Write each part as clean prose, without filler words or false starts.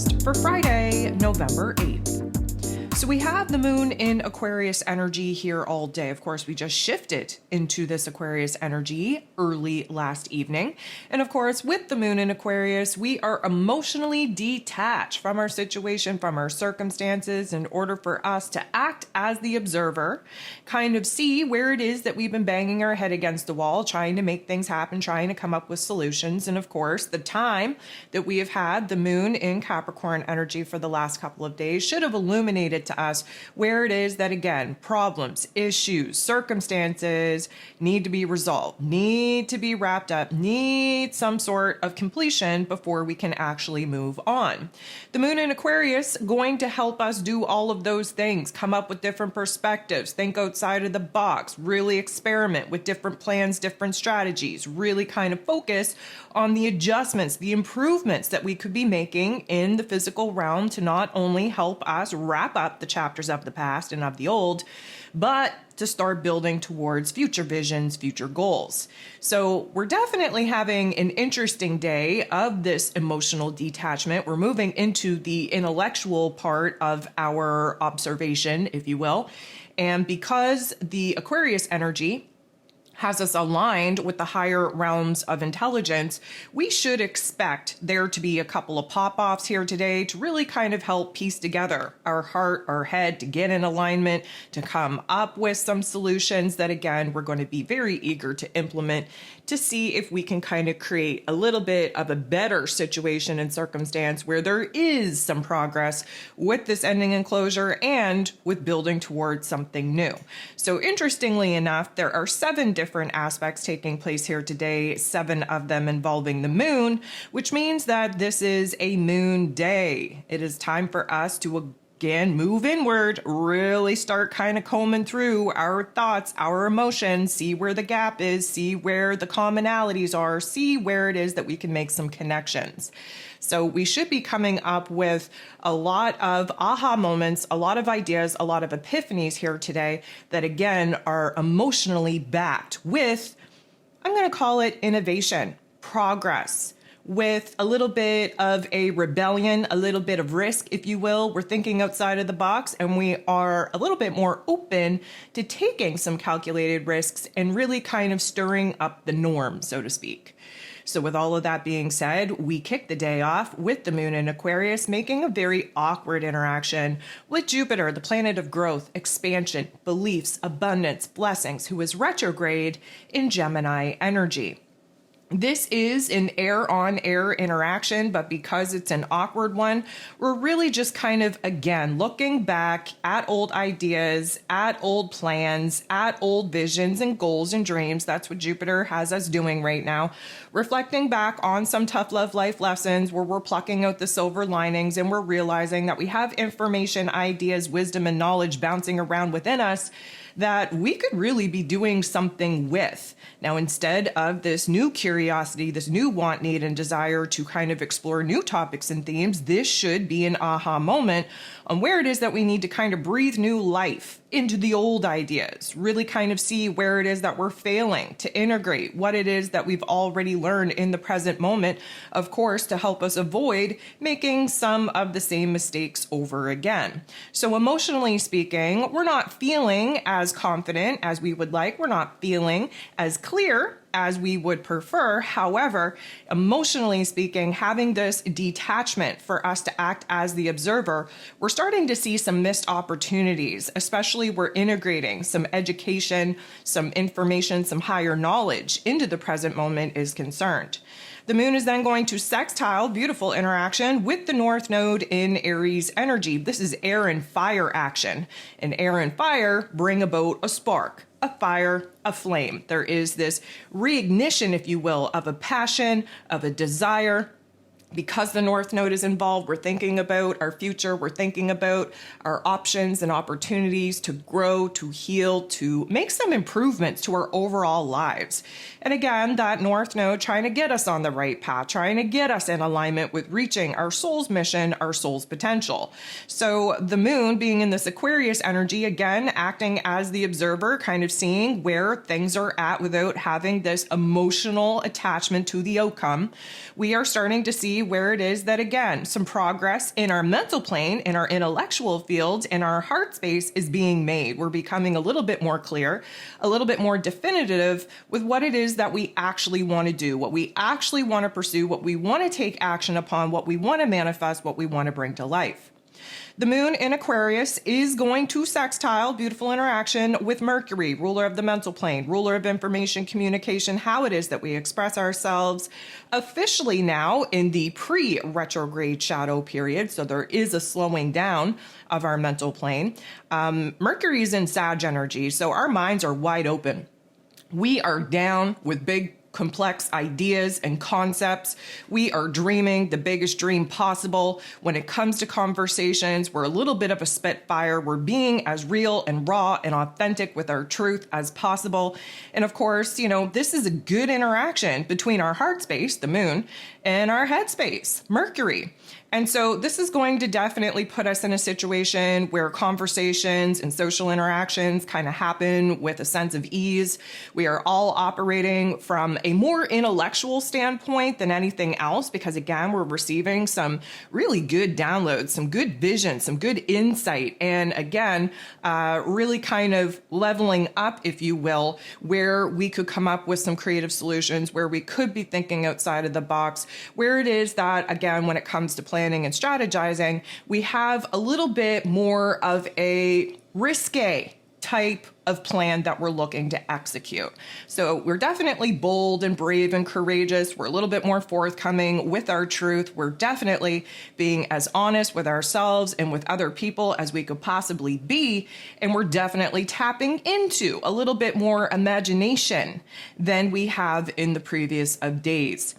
forecast for Friday, November 8th. So we have the moon in Aquarius energy here all day. Of course, we just shifted into this Aquarius energy early last evening. And of course, with the moon in Aquarius, we are emotionally detached from our situation, from our circumstances, in order for us to act as the observer, kind of see where it is that we've been banging our head against the wall, trying to make things happen, trying to come up with solutions. And of course, the time that we have had the moon in Capricorn energy for the last couple of days should have illuminated to us where it is that, again, problems, issues, circumstances need to be resolved, need to be wrapped up, need some sort of completion before we can actually move on. The moon in Aquarius going to help us do all of those things, come up with different perspectives, think outside of the box, really experiment with different plans, different strategies, really kind of focus on the adjustments, the improvements that we could be making in the physical realm to not only help us wrap up the chapters of the past and of the old, but to start building towards future visions, future goals. So we're definitely having an interesting day of this emotional detachment. We're moving into the intellectual part of our observation, if you will. And because the Aquarius energy has us aligned with the higher realms of intelligence, we should expect there to be a couple of pop-offs here today to really kind of help piece together our heart, our head, to get in alignment, to come up with some solutions that, again, we're going to be very eager to implement to see if we can kind of create a little bit of a better situation and circumstance where there is some progress with this ending and closure and with building towards something new. So interestingly enough, there are 7 different aspects taking place here today, 7 of them involving the moon, which means that this is a moon day. It is time for us to again move inward, really start kind of combing through our thoughts, our emotions, see where the gap is, see where the commonalities are, see where it is that we can make some connections. So we should be coming up with a lot of aha moments, a lot of ideas, a lot of epiphanies here today that, again, are emotionally backed with, I'm going to call it innovation, progress, with a little bit of a rebellion, a little bit of risk, if you will. We're thinking outside of the box, and we are a little bit more open to taking some calculated risks and really kind of stirring up the norm, so to speak. So with all of that being said, we kick the day off with the moon in Aquarius, making a very awkward interaction with Jupiter, the planet of growth, expansion, beliefs, abundance, blessings, who is retrograde in Gemini energy. This is an air-on-air interaction, but because it's an awkward one, we're really just kind of, again, looking back at old ideas, at old plans, at old visions and goals and dreams. That's what Jupiter has us doing right now. Reflecting back on some tough love life lessons where we're plucking out the silver linings and we're realizing that we have information, ideas, wisdom, and knowledge bouncing around within us that we could really be doing something with. Now, instead of this new curiosity, this new want, need, and desire to kind of explore new topics and themes, this should be an aha moment on where it is that we need to kind of breathe new life into the old ideas, really kind of see where it is that we're failing to integrate what it is that we've already learned in the present moment, of course, to help us avoid making some of the same mistakes over again. So emotionally speaking, we're not feeling as confident as we would like. We're not feeling as clear as we would prefer. However, emotionally speaking, having this detachment for us to act as the observer, we're starting to see some missed opportunities, especially we're integrating some education, some information, some higher knowledge into the present moment is concerned. The moon is then going to sextile, beautiful interaction, with the North Node in Aries energy. This is air and fire action, and air and fire bring about a spark, a fire, a flame. There is this reignition, if you will, of a passion, of a desire. Because the North Node is involved, we're thinking about our future, we're thinking about our options and opportunities to grow, to heal, to make some improvements to our overall lives. And again, that North Node trying to get us on the right path, trying to get us in alignment with reaching our soul's mission, our soul's potential. So the moon being in this Aquarius energy, again, acting as the observer, kind of seeing where things are at without having this emotional attachment to the outcome. We are starting to see see where it is that, again, some progress in our mental plane, in our intellectual field, in our heart space is being made. We're becoming a little bit more clear, a little bit more definitive with what it is that we actually want to do, what we actually want to pursue, what we want to take action upon, what we want to manifest, what we want to bring to life. The moon in Aquarius is going to sextile, beautiful interaction, with Mercury, ruler of the mental plane, ruler of information, communication, how it is that we express ourselves, officially now in the pre-retrograde shadow period. So there is a slowing down of our mental plane. Mercury is in Sag energy, so our minds are wide open. We are down with big complex ideas and concepts. We are dreaming the biggest dream possible. When it comes to conversations, we're a little bit of a spitfire. We're being as real and raw and authentic with our truth as possible. And of course, this is a good interaction between our heart space, the moon, and our head space, Mercury. And so this is going to definitely put us in a situation where conversations and social interactions kind of happen with a sense of ease. We are all operating from a more intellectual standpoint than anything else, because again, we're receiving some really good downloads, some good vision, some good insight. And again, really kind of leveling up, if you will, where we could come up with some creative solutions, where we could be thinking outside of the box, where it is that, again, when it comes to planning and strategizing, we have a little bit more of a risque type of plan that we're looking to execute. So we're definitely bold and brave and courageous. We're a little bit more forthcoming with our truth. We're definitely being as honest with ourselves and with other people as we could possibly be. And we're definitely tapping into a little bit more imagination than we have in the previous of days.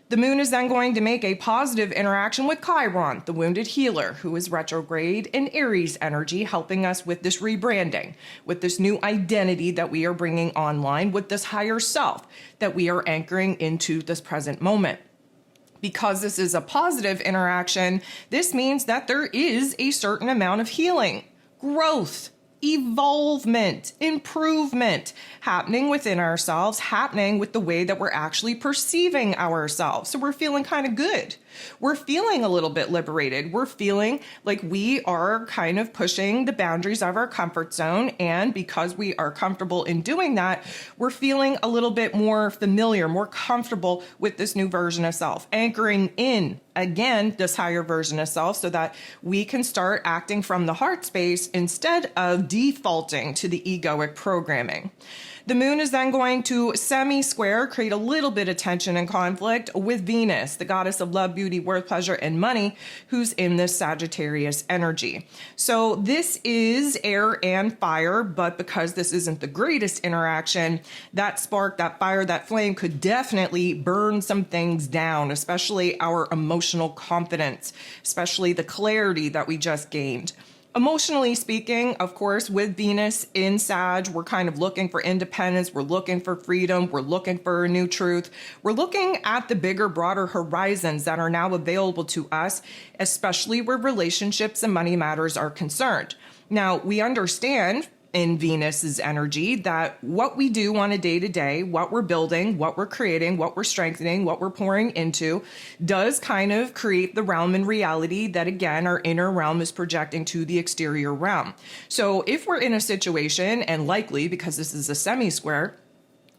The moon is then going to make a positive interaction with Chiron, the wounded healer, who is retrograde in Aries energy, helping us with this rebranding, with this new identity that we are bringing online, with this higher self that we are anchoring into this present moment. Because this is a positive interaction, this means that there is a certain amount of healing, growth, evolvement, improvement happening within ourselves, happening with the way that we're actually perceiving ourselves. So we're feeling kind of good. We're feeling a little bit liberated. We're feeling like we are kind of pushing the boundaries of our comfort zone. And because we are comfortable in doing that, we're feeling a little bit more familiar, more comfortable with this new version of self, anchoring in, again, this higher version of self, so that we can start acting from the heart space instead of defaulting to the egoic programming. The moon is then going to semi-square, create a little bit of tension and conflict with Venus, the goddess of love, beauty, worth, pleasure, and money, who's in this Sagittarius energy. So this is air and fire, but because this isn't the greatest interaction, that spark, that fire, that flame could definitely burn some things down, especially our emotional confidence, especially the clarity that we just gained. Emotionally speaking, of course, with Venus in Sag, we're kind of looking for independence. We're looking for freedom. We're looking for a new truth. We're looking at the bigger, broader horizons that are now available to us, especially where relationships and money matters are concerned. Now, we understand in Venus's energy that what we do on a day-to-day, what we're building, what we're creating, what we're strengthening, what we're pouring into, does kind of create the realm and reality that, again, our inner realm is projecting to the exterior realm. So if we're in a situation, and likely because this is a semi-square,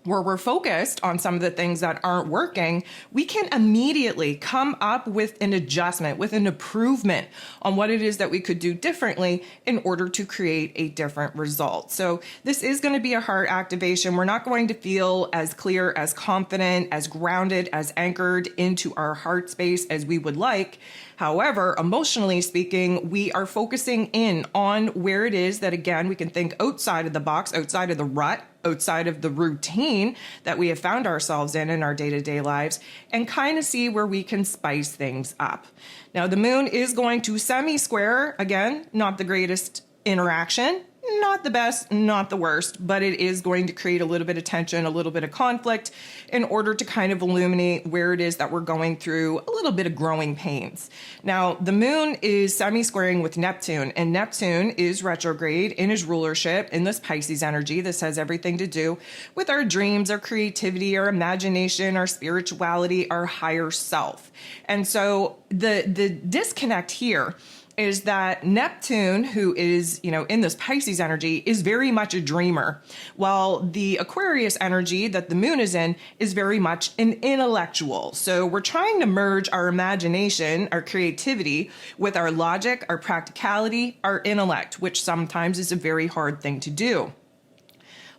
where we're focused on some of the things that aren't working, we can immediately come up with an adjustment, with an improvement on what it is that we could do differently in order to create a different result. So this is going to be a heart activation. We're not going to feel as clear, as confident, as grounded, as anchored into our heart space as we would like. However, emotionally speaking, we are focusing in on where it is that, again, we can think outside of the box, outside of the rut, outside of the routine that we have found ourselves in our day-to-day lives, and kind of see where we can spice things up. Now, the moon is going to semi-square, again, not the greatest interaction, not the best, not the worst, but it is going to create a little bit of tension, a little bit of conflict in order to kind of illuminate where it is that we're going through a little bit of growing pains. Now, the moon is semi-squaring with Neptune, and Neptune is retrograde in his rulership in this Pisces energy. This has everything to do with our dreams, our creativity, our imagination, our spirituality, our higher self. And so the disconnect here is that Neptune, who is, in this Pisces energy, is very much a dreamer, while the Aquarius energy that the moon is in is very much an intellectual. So we're trying to merge our imagination, our creativity, with our logic, our practicality, our intellect, which sometimes is a very hard thing to do.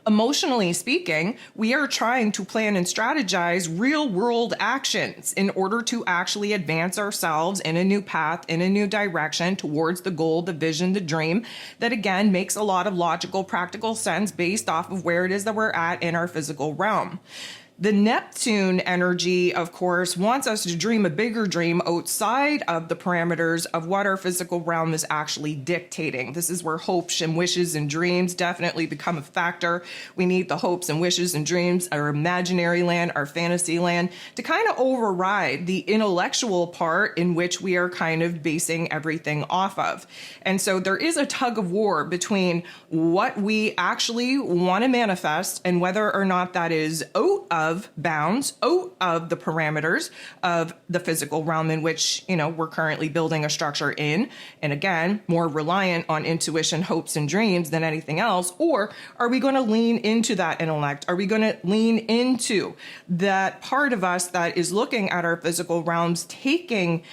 Emotionally speaking, we are trying to plan and strategize real world actions in order to actually advance ourselves in a new path, in a new direction towards the goal, the vision, the dream that again makes a lot of logical, practical sense based off of where it is that we're at in our physical realm. The Neptune energy, of course, wants us to dream a bigger dream outside of the parameters of what our physical realm is actually dictating. This is where hopes and wishes and dreams definitely become a factor. We need the hopes and wishes and dreams, our imaginary land, our fantasy land, to kind of override the intellectual part in which we are kind of basing everything off of. And so there is a tug of war between what we actually want to manifest and whether or not that is out of bounds, out of the parameters of the physical realm in which, we're currently building a structure in. And again, more reliant on intuition, hopes, and dreams than anything else. Or are we going to lean into that intellect? Are we going to lean into that part of us that is looking at our physical realms, taking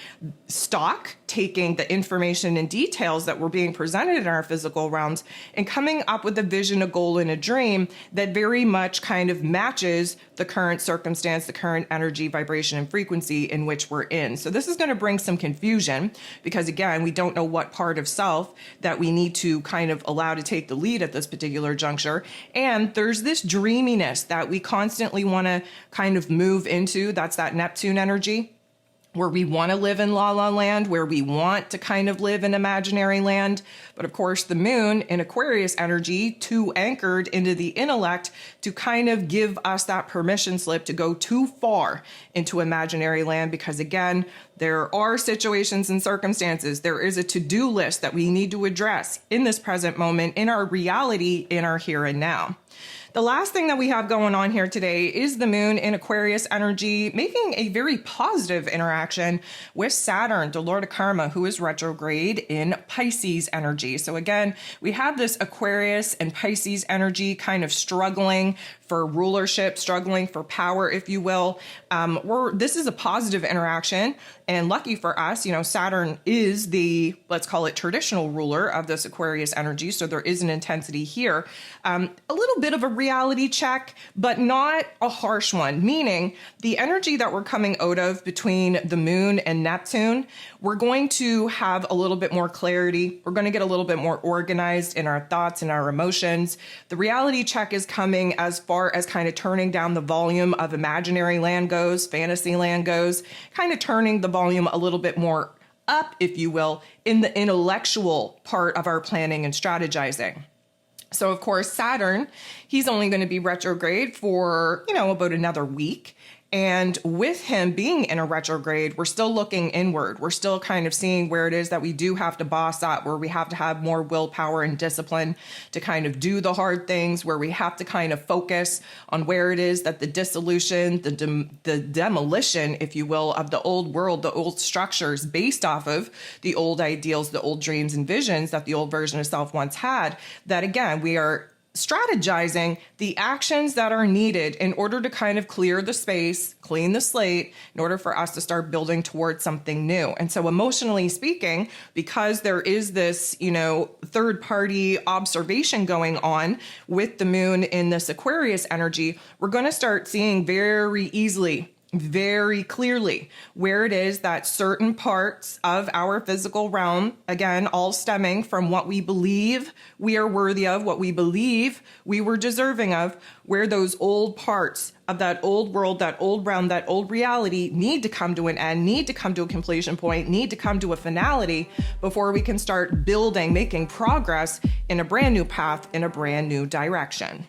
stock, taking the information and details that were being presented in our physical realms and coming up with a vision, a goal, and a dream that very much kind of matches the current circumstance, the current energy, vibration, and frequency in which we're in. So this is going to bring some confusion because, again, we don't know what part of self that we need to kind of allow to take the lead at this particular juncture. And there's this dreaminess that we constantly want to kind of move into. That's that Neptune energy, where we want to live in la la land, where we want to kind of live in imaginary land. But of course, the moon in Aquarius energy, too anchored into the intellect to kind of give us that permission slip to go too far into imaginary land. Because again, there are situations and circumstances. There is a to-do list that we need to address in this present moment, in our reality, in our here and now. The last thing that we have going on here today is the moon in Aquarius energy making a very positive interaction with Saturn, the Lord of Karma, who is retrograde in Pisces energy. So again, we have this Aquarius and Pisces energy kind of struggling for rulership, struggling for power, if you will. This is a positive interaction. And lucky for us, Saturn is the, let's call it, traditional ruler of this Aquarius energy. So there is an intensity here. A little bit of a reality check, but not a harsh one, meaning the energy that we're coming out of between the moon and Neptune, we're going to have a little bit more clarity. We're going to get a little bit more organized in our thoughts and our emotions. The reality check is coming as far as kind of turning down the volume of imaginary land goes, fantasy land goes, kind of turning the volume a little bit more up, if you will, in the intellectual part of our planning and strategizing. So, of course, Saturn, he's only going to be retrograde for, about another week. And with him being in a retrograde, we're still looking inward. We're still kind of seeing where it is that we do have to boss up, where we have to have more willpower and discipline to kind of do the hard things, where we have to kind of focus on where it is that the dissolution, the demolition, if you will, of the old world, the old structures based off of the old ideals, the old dreams and visions that the old version of self once had, that again, we are strategizing the actions that are needed in order to kind of clear the space, clean the slate, in order for us to start building towards something new. And so emotionally speaking, because there is this, third party observation going on with the moon in this Aquarius energy, we're going to start seeing very easily very clearly where it is that certain parts of our physical realm, again, all stemming from what we believe we are worthy of, what we believe we were deserving of, where those old parts of that old world, that old realm, that old reality need to come to an end, need to come to a completion point, need to come to a finality before we can start building, making progress in a brand new path, in a brand new direction.